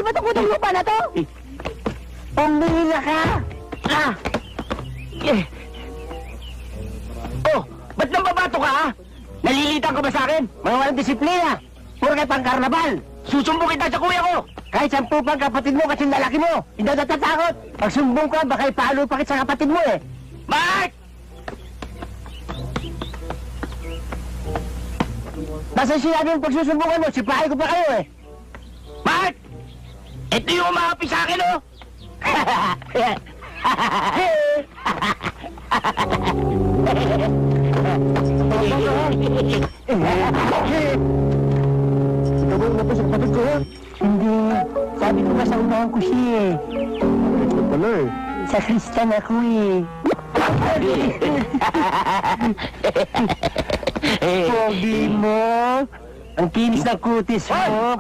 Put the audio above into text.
ba itong kutong lupa na to? Pumila ka! Ah! Oh, ba't nang babato ka, ha? Nalilitan ka ba sa akin? Mga walang disiplina. Puro kayo pang karnabal. Susumbong kita sa kuya ko. Kahit 10 pang kapatid mo kasi lalaki mo. Hindi natatakot. Pag sumbong ka, baka ipalo pa kita sa kapatid mo eh. Mark! Basta sinabi yung pagsusumbungan mo, sipahay ko pa kayo eh. Mark! Ito yung umahapi sa akin, oh! Ikaw mo po sa kapatid ko, ha? Hindi. Sabi ko ba sa unahan ko siya eh. Ito pala eh. Sa Kristan ako eh. Pogi mo. Ang kinis ng kutis mo.